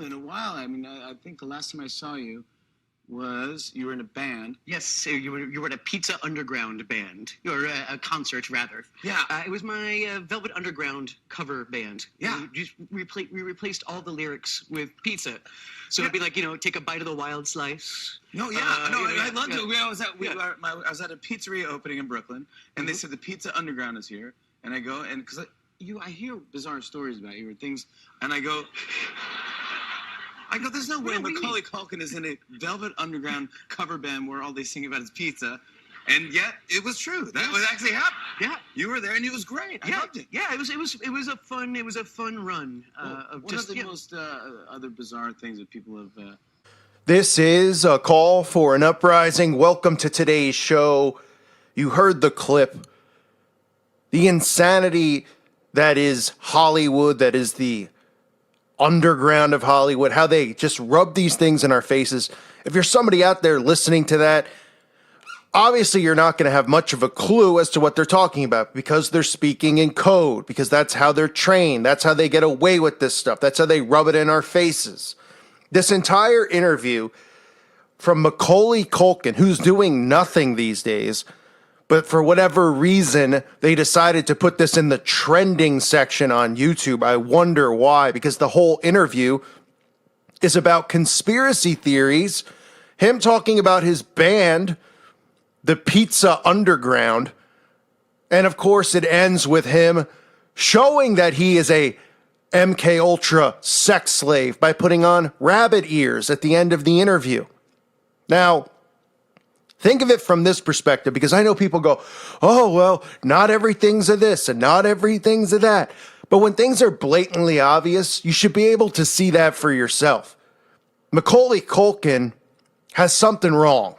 you in a while. I mean, I think the last time I saw you was you were in a band. Yes, you were at a Pizza Underground band, or a concert rather. Yeah. It was my Velvet Underground cover band. Yeah. We replaced all the lyrics with pizza, so it'd be like take a bite of the wild slice. No, yeah, I loved it. I was at a pizzeria opening in Brooklyn, and they said the Pizza Underground is here, and I go and because I hear bizarre stories about you or things, and I go, there's no way Macaulay Culkin is in a Velvet Underground cover band where all they sing about is pizza. And yet, it was true. That was actually happening. Yeah, you were there, and it was great. I loved it. Yeah, it was a fun run. What are the most other bizarre things that people have? This is a call for an uprising. Welcome to today's show. You heard the clip. The insanity that is Hollywood, that is the underground of Hollywood, how they just rub these things in our faces. If you're somebody out there listening to that, obviously you're not going to have much of a clue as to what they're talking about because they're speaking in code, because that's how they're trained. That's how they get away with this stuff. That's how they rub it in our faces. This entire interview from Macaulay Culkin, who's doing nothing these days, but for whatever reason, they decided to put this in the trending section on YouTube. I wonder why, because the whole interview is about conspiracy theories, him talking about his band, the Pizza Underground, and of course it ends with him showing that he is a MK Ultra sex slave by putting on rabbit ears at the end of the interview. Now, think of it from this perspective, because I know people go, oh, well, not everything's a this and not everything's a that. But when things are blatantly obvious, you should be able to see that for yourself. Macaulay Culkin has something wrong.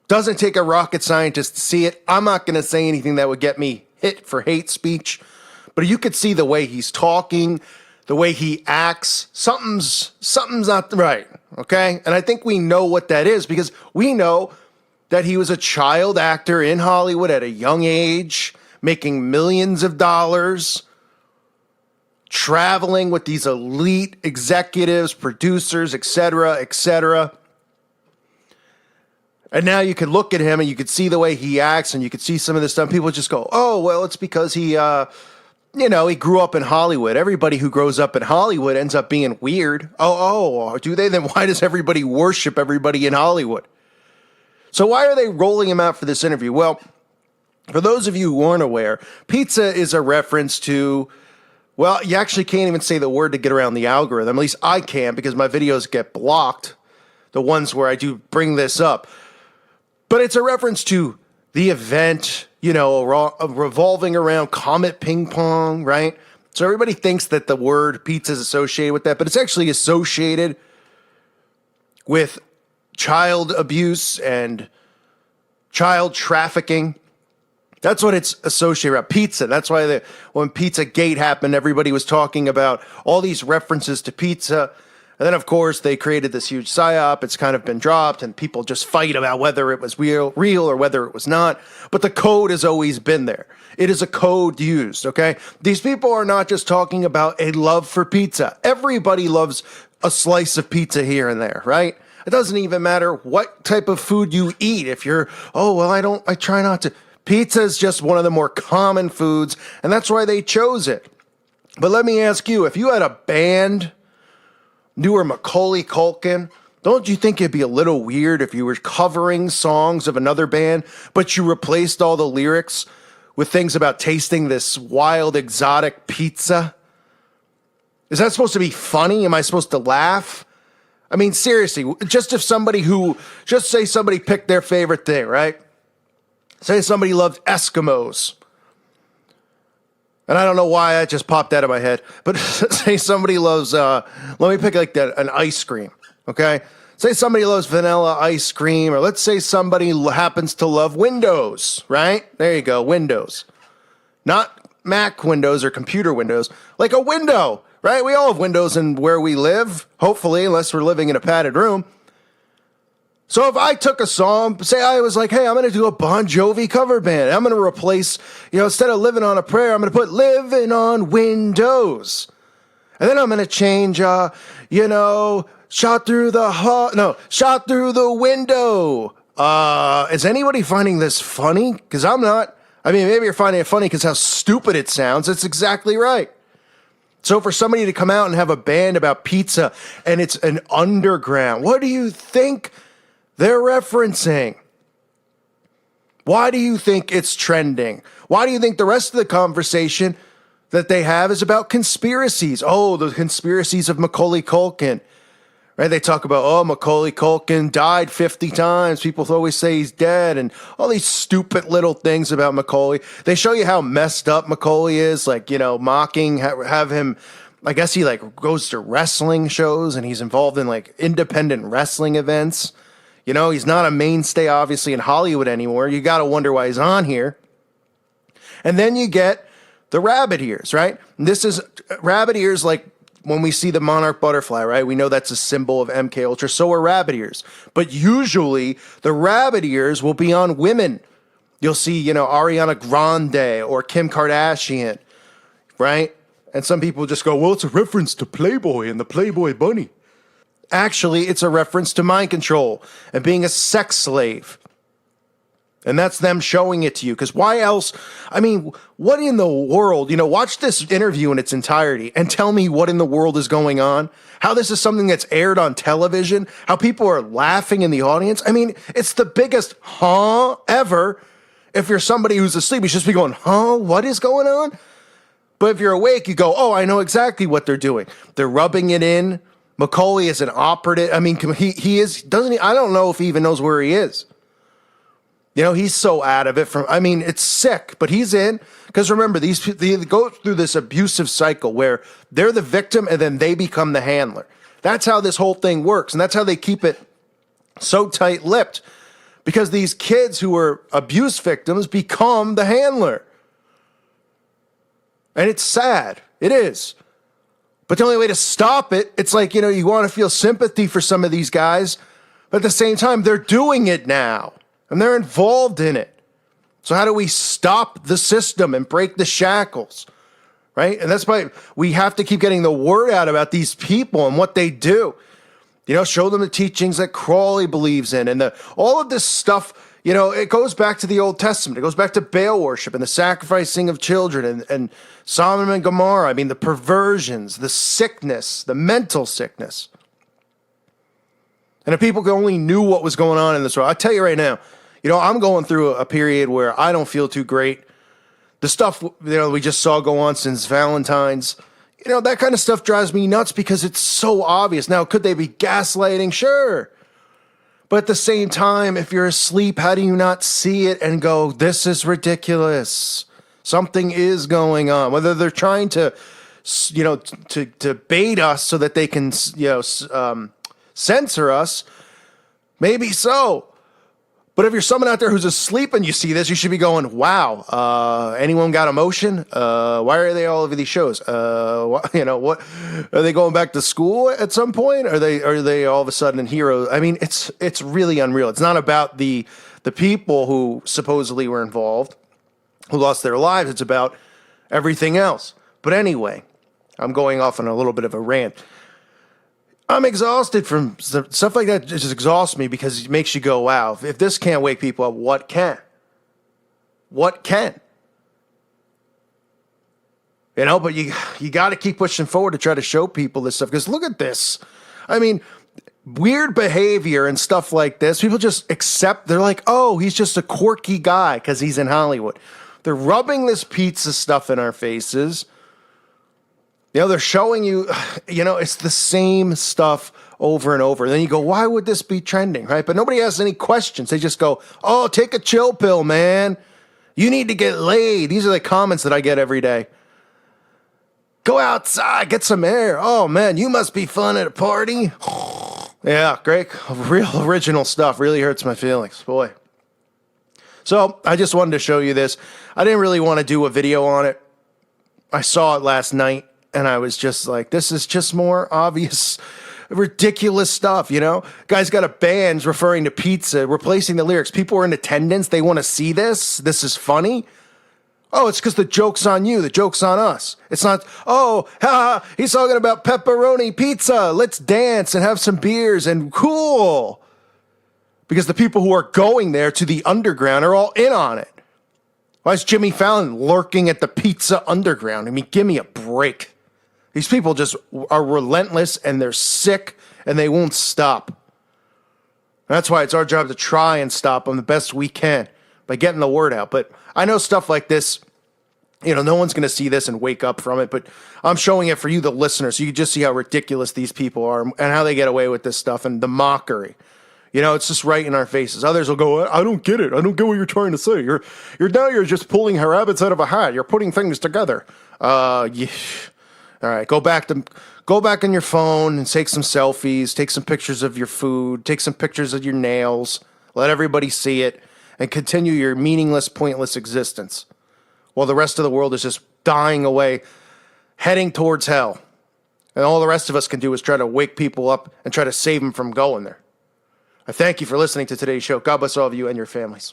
Doesn't take a rocket scientist to see it. I'm not going to say anything that would get me hit for hate speech, but you could see the way he's talking, the way he acts. Something's not right, okay? And I think we know what that is because we know that he was a child actor in Hollywood at a young age, making millions of dollars, traveling with these elite executives, producers, etc., etc. And now you could look at him and you could see the way he acts and you could see some of this stuff. People just go, oh, well, it's because he grew up in Hollywood. Everybody who grows up in Hollywood ends up being weird. Oh, do they? Then why does everybody worship everybody in Hollywood? So why are they rolling him out for this interview? Well, for those of you who aren't aware, pizza is a reference to, well, you actually can't even say the word to get around the algorithm. At least I can, because my videos get blocked, the ones where I do bring this up. But it's a reference to the event, revolving around Comet Ping Pong, right? So everybody thinks that the word pizza is associated with that, but it's actually associated with child abuse and child trafficking. That's what it's associated with. Pizza. That's why when Pizzagate happened, everybody was talking about all these references to pizza. And then, of course, they created this huge psyop. It's kind of been dropped, and people just fight about whether it was real or whether it was not. But the code has always been there. It is a code used, okay? These people are not just talking about a love for pizza. Everybody loves a slice of pizza here and there, right? It doesn't even matter what type of food you eat. If you're, I try not to. Pizza is just one of the more common foods, and that's why they chose it. But let me ask you, if you had a band, you were Macaulay Culkin, don't you think it'd be a little weird if you were covering songs of another band, but you replaced all the lyrics with things about tasting this wild, exotic pizza? Is that supposed to be funny? Am I supposed to laugh? I mean, seriously, just say somebody picked their favorite thing, right? Say somebody loved Eskimos. And I don't know why that just popped out of my head, but say somebody loves, let me pick like an ice cream, okay? Say somebody loves vanilla ice cream, or let's say somebody happens to love Windows, right? There you go, Windows. Not Mac Windows or computer Windows, like a window, right? We all have windows in where we live, hopefully, unless we're living in a padded room. So if I took a song, say I was like, hey, I'm going to do a Bon Jovi cover band. I'm going to replace, instead of Living on a Prayer, I'm going to put Living on Windows. And then I'm going to change, shot through shot through the window. Is anybody finding this funny? Because I'm not. I mean, maybe you're finding it funny because how stupid it sounds. It's exactly right. So for somebody to come out and have a band about pizza and it's an underground, what do you think they're referencing? Why do you think it's trending? Why do you think the rest of the conversation that they have is about conspiracies? Oh, the conspiracies of Macaulay Culkin. Right? They talk about, oh, Macaulay Culkin died 50 times. People always say he's dead and all these stupid little things about Macaulay. They show you how messed up Macaulay is, like, mocking, have him, I guess he goes to wrestling shows and he's involved in independent wrestling events. He's not a mainstay, obviously, in Hollywood anymore. You got to wonder why he's on here. And then you get the rabbit ears, right? And this is rabbit ears when we see the monarch butterfly, right? We know that's a symbol of MK Ultra. So are rabbit ears. But usually the rabbit ears will be on women. You'll see, Ariana Grande or Kim Kardashian, right? And some people just go, well, it's a reference to Playboy and the Playboy bunny. Actually, it's a reference to mind control and being a sex slave. And that's them showing it to you. Because why else? I mean, what in the world? Watch this interview in its entirety and tell me what in the world is going on. How this is something that's aired on television. How people are laughing in the audience. I mean, it's the biggest ever. If you're somebody who's asleep, you should just be going, what is going on? But if you're awake, you go, oh, I know exactly what they're doing. They're rubbing it in. Macaulay is an operative. I mean, he is, doesn't he? I don't know if he even knows where he is. He's so out of it it's sick, but he's in. Because remember, they go through this abusive cycle where they're the victim and then they become the handler. That's how this whole thing works. And that's how they keep it so tight-lipped. Because these kids who are abuse victims become the handler. And it's sad. It is. But the only way to stop it, it's you want to feel sympathy for some of these guys. But at the same time, they're doing it now. And they're involved in it. So how do we stop the system and break the shackles? Right? And that's why we have to keep getting the word out about these people and what they do. Show them the teachings that Crowley believes in. And all of this stuff, it goes back to the Old Testament. It goes back to Baal worship and the sacrificing of children and Sodom and Gomorrah. I mean, the perversions, the sickness, the mental sickness. And if people only knew what was going on in this world, I tell you right now, I'm going through a period where I don't feel too great. The stuff, we just saw go on since Valentine's, that kind of stuff drives me nuts because it's so obvious. Now, could they be gaslighting? Sure. But at the same time, if you're asleep, how do you not see it and go, this is ridiculous? Something is going on. Whether they're trying to, to bait us so that they can, censor us, maybe so. But if you're someone out there who's asleep and you see this, you should be going, wow, anyone got emotion? Why are they all over these shows? What are they going back to school at some point? Are they all of a sudden heroes? I mean, it's really unreal. It's not about the people who supposedly were involved, who lost their lives. It's about everything else. But anyway, I'm going off on a little bit of a rant. I'm exhausted from stuff like that. Just exhausts me because it makes you go, wow, if this can't wake people up, what can? What can? But you got to keep pushing forward to try to show people this stuff. Because look at this. I mean, weird behavior and stuff like this. People just accept. They're like, oh, he's just a quirky guy because he's in Hollywood. They're rubbing this pizza stuff in our faces. They're showing you, it's the same stuff over and over. And then you go, why would this be trending, right? But nobody asks any questions. They just go, oh, take a chill pill, man. You need to get laid. These are the comments that I get every day. Go outside, get some air. Oh, man, you must be fun at a party. Yeah, great. Real original stuff. Really hurts my feelings, boy. So I just wanted to show you this. I didn't really want to do a video on it. I saw it last night. And I was just like, this is just more obvious, ridiculous stuff, Guys got a band referring to pizza, replacing the lyrics. People are in attendance. They want to see this. This is funny. Oh, it's because the joke's on you. The joke's on us. It's not, oh, he's talking about pepperoni pizza. Let's dance and have some beers and cool. Because the people who are going there to the underground are all in on it. Why is Jimmy Fallon lurking at the pizza underground? I mean, give me a break. These people just are relentless and they're sick and they won't stop. That's why it's our job to try and stop them the best we can by getting the word out. But I know stuff like this, no one's going to see this and wake up from it, but I'm showing it for you, the listeners, so you can just see how ridiculous these people are and how they get away with this stuff and the mockery. It's just right in our faces. Others will go, I don't get it. I don't get what you're trying to say. You're just pulling rabbits out of a hat. You're putting things together. Yeah. All right, go back on your phone and take some selfies, take some pictures of your food, take some pictures of your nails, let everybody see it, and continue your meaningless, pointless existence while the rest of the world is just dying away, heading towards hell. And all the rest of us can do is try to wake people up and try to save them from going there. I thank you for listening to today's show. God bless all of you and your families.